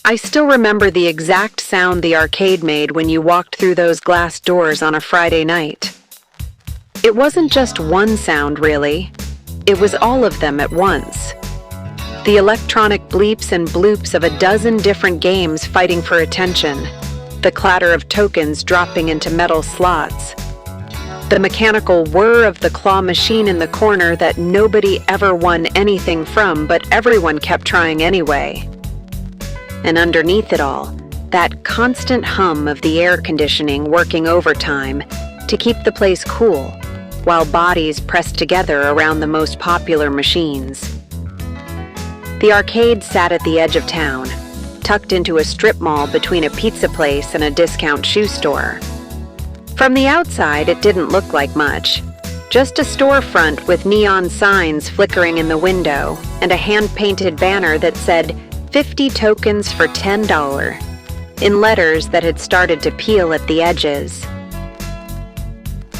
I still remember the exact sound the arcade made when you walked through those glass doors on a Friday night. It wasn't just one sound, really. It was all of them at once. The electronic bleeps and bloops of a dozen different games fighting for attention, the clatter of tokens dropping into metal slots, the mechanical whir of the claw machine in the corner that nobody ever won anything from, but everyone kept trying anyway. And underneath it all, that constant hum of the air conditioning working overtime to keep the place cool, while bodies pressed together around the most popular machines. The arcade sat at the edge of town, tucked into a strip mall between a pizza place and a discount shoe store. From the outside, it didn't look like much. Just a storefront with neon signs flickering in the window and a hand-painted banner that said, 50 tokens for $10, in letters that had started to peel at the edges.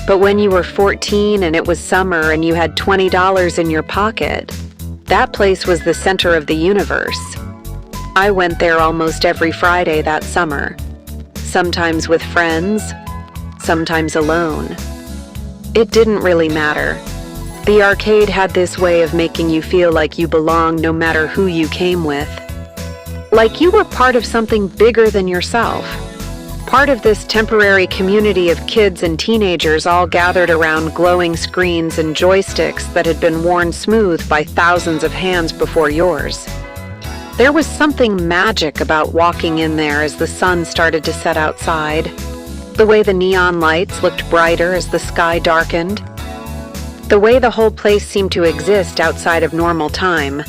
But when you were 14 and it was summer and you had $20 in your pocket, that place was the center of the universe. I went there almost every Friday that summer, sometimes with friends, sometimes alone. It didn't really matter. The arcade had this way of making you feel like you belonged no matter who you came with. Like you were part of something bigger than yourself. Part of this temporary community of kids and teenagers all gathered around glowing screens and joysticks that had been worn smooth by thousands of hands before yours. There was something magic about walking in there as the sun started to set outside. The way the neon lights looked brighter as the sky darkened. The way the whole place seemed to exist outside of normal time.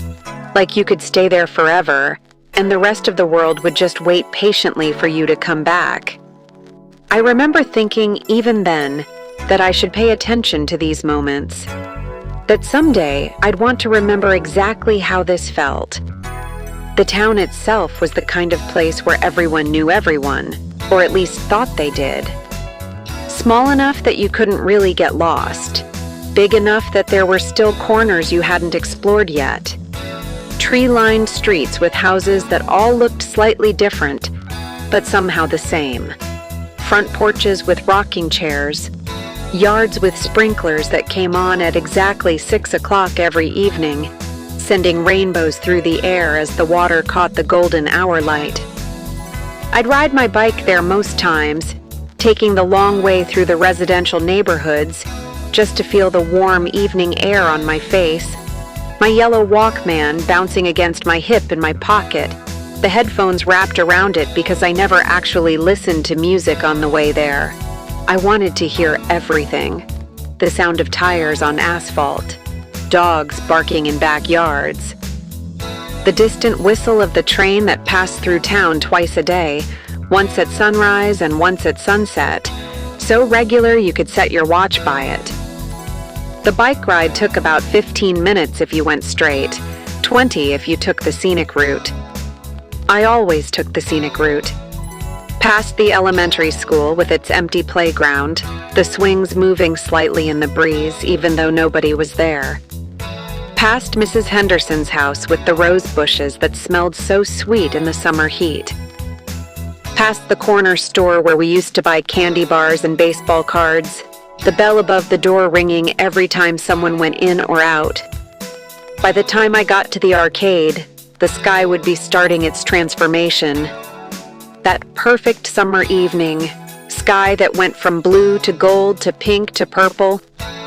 Like you could stay there forever, and the rest of the world would just wait patiently for you to come back. I remember thinking, even then, that I should pay attention to these moments. That someday I'd want to remember exactly how this felt. The town itself was the kind of place where everyone knew everyone, or at least thought they did. Small enough that you couldn't really get lost. Big enough that there were still corners you hadn't explored yet. Tree-lined streets with houses that all looked slightly different, but somehow the same. Front porches with rocking chairs. Yards with sprinklers that came on at exactly 6 o'clock every evening, sending rainbows through the air as the water caught the golden hour light. I'd ride my bike there most times, taking the long way through the residential neighborhoods, just to feel the warm evening air on my face, my yellow Walkman bouncing against my hip in my pocket, the headphones wrapped around it because I never actually listened to music on the way there. I wanted to hear everything. The sound of tires on asphalt, dogs barking in backyards, the distant whistle of the train that passed through town twice a day, once at sunrise and once at sunset, so regular you could set your watch by it. The bike ride took about 15 minutes if you went straight, 20 if you took the scenic route. I always took the scenic route. Past the elementary school with its empty playground, the swings moving slightly in the breeze even though nobody was there. Past Mrs. Henderson's house with the rose bushes that smelled so sweet in the summer heat. Past the corner store where we used to buy candy bars and baseball cards, the bell above the door ringing every time someone went in or out. By the time I got to the arcade, the sky would be starting its transformation. That perfect summer evening, sky that went from blue to gold to pink to purple,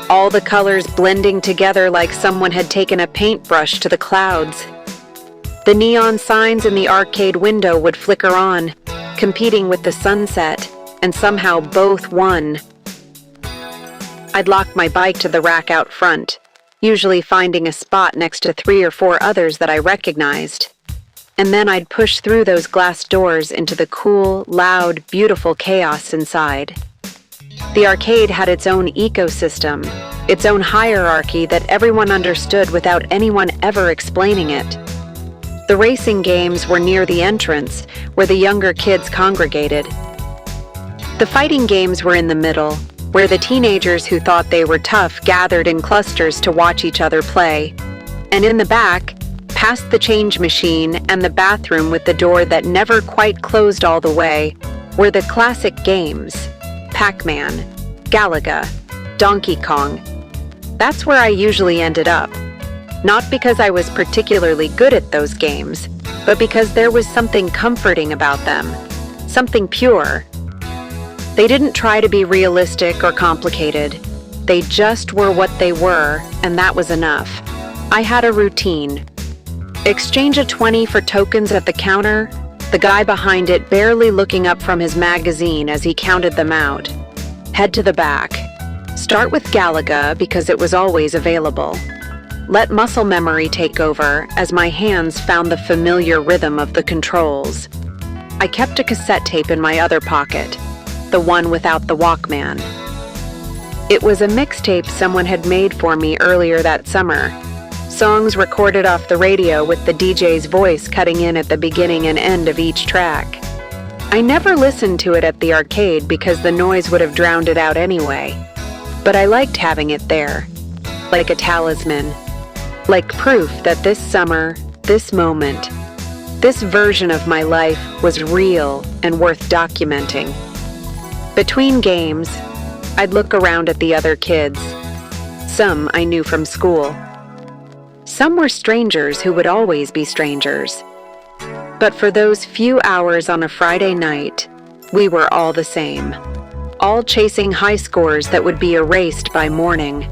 all the colors blending together like someone had taken a paintbrush to the clouds. The neon signs in the arcade window would flicker on, competing with the sunset, and somehow both won. I'd lock my bike to the rack out front, usually finding a spot next to 3 or 4 others that I recognized. And then I'd push through those glass doors into the cool, loud, beautiful chaos inside. The arcade had its own ecosystem, its own hierarchy that everyone understood without anyone ever explaining it. The racing games were near the entrance, where the younger kids congregated. The fighting games were in the middle, where the teenagers who thought they were tough gathered in clusters to watch each other play. And in the back, past the change machine and the bathroom with the door that never quite closed all the way, were the classic games: Pac-Man, Galaga, Donkey Kong. That's where I usually ended up. Not because I was particularly good at those games, but because there was something comforting about them, something pure. They didn't try to be realistic or complicated. They just were what they were, and that was enough. I had a routine. Exchange a 20 for tokens at the counter, the guy behind it barely looking up from his magazine as he counted them out. Head to the back. Start with Galaga because it was always available. Let muscle memory take over as my hands found the familiar rhythm of the controls. I kept a cassette tape in my other pocket, the one without the Walkman. It was a mixtape someone had made for me earlier that summer. Songs recorded off the radio with the DJ's voice cutting in at the beginning and end of each track. I never listened to it at the arcade because the noise would have drowned it out anyway. But I liked having it there, like a talisman, like proof that this summer, this moment, this version of my life was real and worth documenting. Between games, I'd look around at the other kids. Some I knew from school. Some were strangers who would always be strangers. But for those few hours on a Friday night, we were all the same. All chasing high scores that would be erased by morning.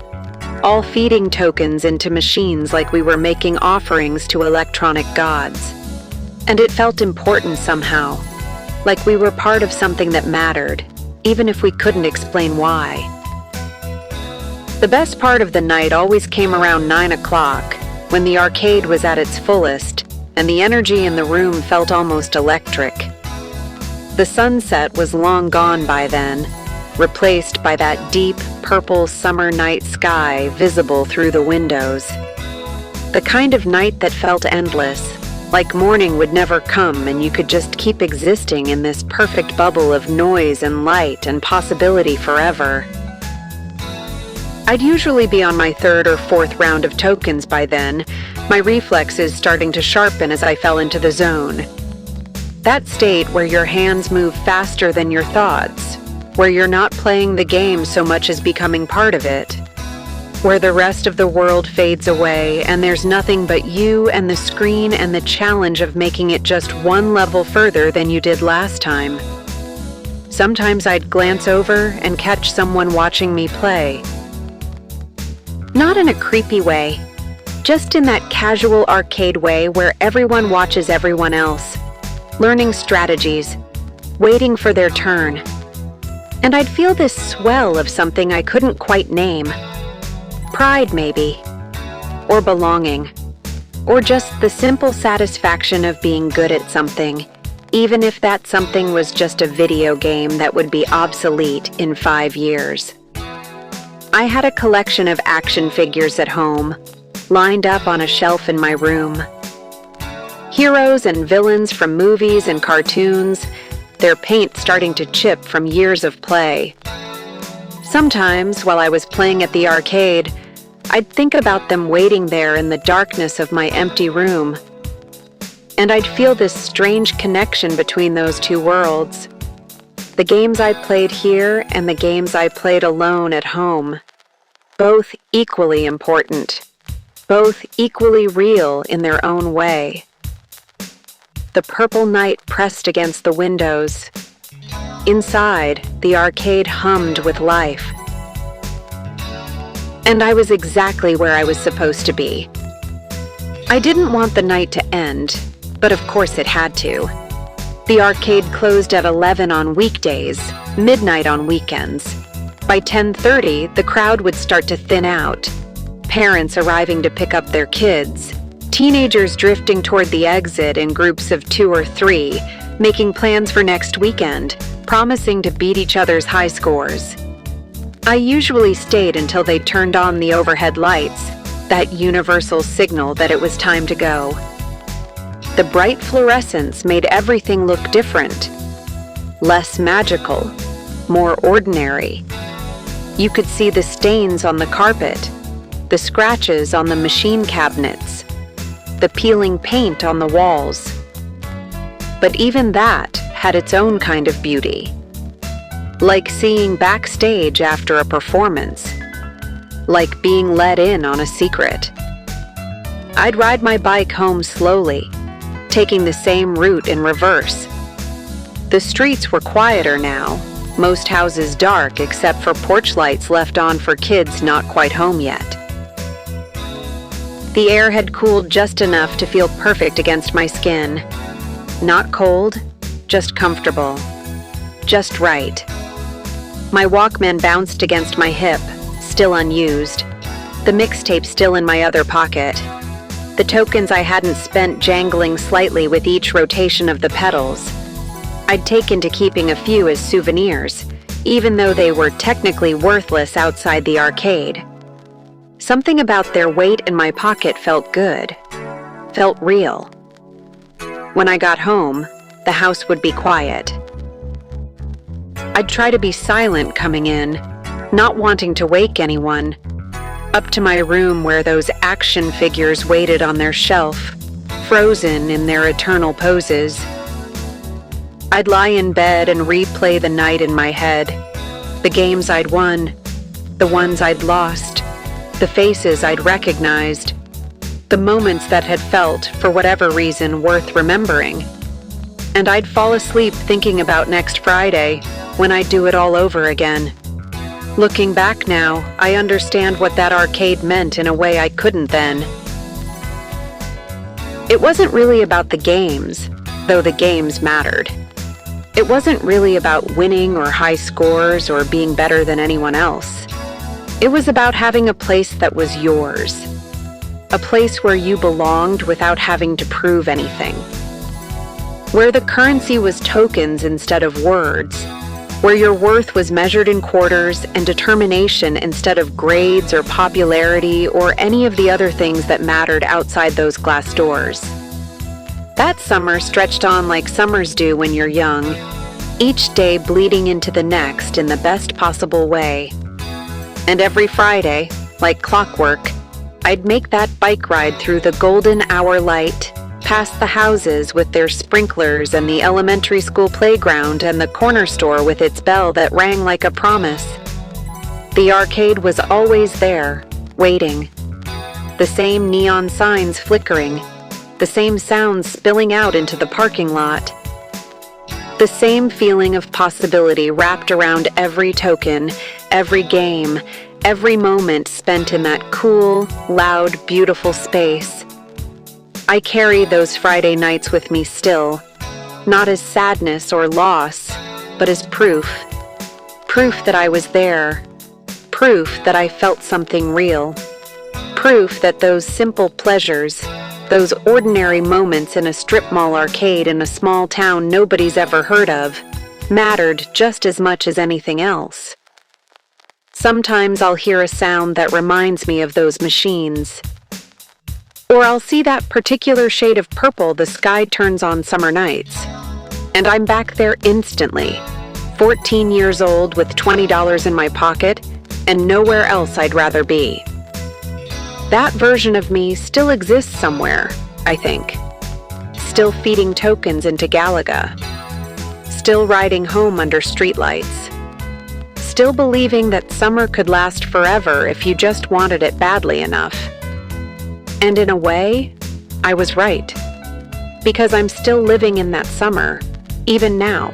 All feeding tokens into machines like we were making offerings to electronic gods. And it felt important somehow, like we were part of something that mattered, even if we couldn't explain why. The best part of the night always came around 9 o'clock, when the arcade was at its fullest, and the energy in the room felt almost electric. The sunset was long gone by then, replaced by that deep, purple summer night sky visible through the windows. The kind of night that felt endless, like morning would never come and you could just keep existing in this perfect bubble of noise and light and possibility forever. I'd usually be on my third or fourth round of tokens by then, my reflexes starting to sharpen as I fell into the zone. That state where your hands move faster than your thoughts, where you're not playing the game so much as becoming part of it, where the rest of the world fades away and there's nothing but you and the screen and the challenge of making it just one level further than you did last time. Sometimes I'd glance over and catch someone watching me play. Not in a creepy way, just in that casual arcade way where everyone watches everyone else, learning strategies, waiting for their turn. And I'd feel this swell of something I couldn't quite name. Pride, maybe. Or belonging. Or just the simple satisfaction of being good at something, even if that something was just a video game that would be obsolete in 5 years. I had a collection of action figures at home, lined up on a shelf in my room. Heroes and villains from movies and cartoons, their paint starting to chip from years of play. Sometimes, while I was playing at the arcade, I'd think about them waiting there in the darkness of my empty room. And I'd feel this strange connection between those two worlds. The games I played here and the games I played alone at home. Both equally important. Both equally real in their own way. The purple night pressed against the windows. Inside, the arcade hummed with life. And I was exactly where I was supposed to be. I didn't want the night to end, but of course it had to. The arcade closed at 11 on weekdays, midnight on weekends. By 10:30, the crowd would start to thin out. Parents arriving to pick up their kids. Teenagers drifting toward the exit in groups of 2 or 3, making plans for next weekend, promising to beat each other's high scores. I usually stayed until they turned on the overhead lights, that universal signal that it was time to go. The bright fluorescence made everything look different. Less magical, more ordinary. You could see the stains on the carpet, the scratches on the machine cabinets. the peeling paint on the walls. But even that had its own kind of beauty. Like seeing backstage after a performance. Like being let in on a secret. I'd ride my bike home slowly, taking the same route in reverse. The streets were quieter now, most houses dark except for porch lights left on for kids not quite home yet. The air had cooled just enough to feel perfect against my skin. Not cold, just comfortable. Just right. My Walkman bounced against my hip, still unused. The mixtape still in my other pocket. The tokens I hadn't spent jangling slightly with each rotation of the pedals. I'd taken to keeping a few as souvenirs, even though they were technically worthless outside the arcade. Something about their weight in my pocket felt good, felt real. When I got home, the house would be quiet. I'd try to be silent coming in, not wanting to wake anyone, up to my room where those action figures waited on their shelf, frozen in their eternal poses. I'd lie in bed and replay the night in my head, the games I'd won, the ones I'd lost, the faces I'd recognized, the moments that had felt, for whatever reason, worth remembering. And I'd fall asleep thinking about next Friday, when I'd do it all over again. Looking back now, I understand what that arcade meant in a way I couldn't then. It wasn't really about the games, though the games mattered. It wasn't really about winning or high scores or being better than anyone else. It was about having a place that was yours. A place where you belonged without having to prove anything. Where the currency was tokens instead of words. Where your worth was measured in quarters and determination instead of grades or popularity or any of the other things that mattered outside those glass doors. That summer stretched on like summers do when you're young, each day bleeding into the next in the best possible way. And every Friday, like clockwork, I'd make that bike ride through the golden hour light, past the houses with their sprinklers and the elementary school playground and the corner store with its bell that rang like a promise. The arcade was always there, waiting. The same neon signs flickering, the same sounds spilling out into the parking lot. The same feeling of possibility wrapped around every token, every game, every moment spent in that cool, loud, beautiful space. I carry those Friday nights with me still, not as sadness or loss, but as proof. Proof that I was there. Proof that I felt something real. Proof that those simple pleasures, those ordinary moments in a strip mall arcade in a small town nobody's ever heard of, mattered just as much as anything else. Sometimes I'll hear a sound that reminds me of those machines. Or I'll see that particular shade of purple the sky turns on summer nights. And I'm back there instantly, 14 years old with $20 in my pocket, and nowhere else I'd rather be. That version of me still exists somewhere, I think. Still feeding tokens into Galaga. Still riding home under streetlights. Still believing that summer could last forever if you just wanted it badly enough. And in a way, I was right. Because I'm still living in that summer, even now.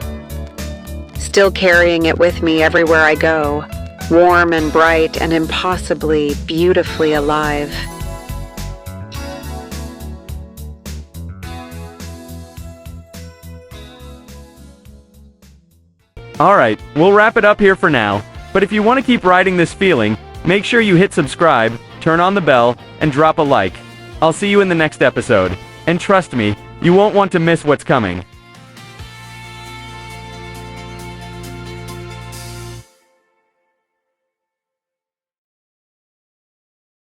Still carrying it with me everywhere I go, warm and bright and impossibly, beautifully alive. Alright, we'll wrap it up here for now, but if you want to keep riding this feeling, make sure you hit subscribe, turn on the bell, and drop a like. I'll see you in the next episode, and trust me, you won't want to miss what's coming.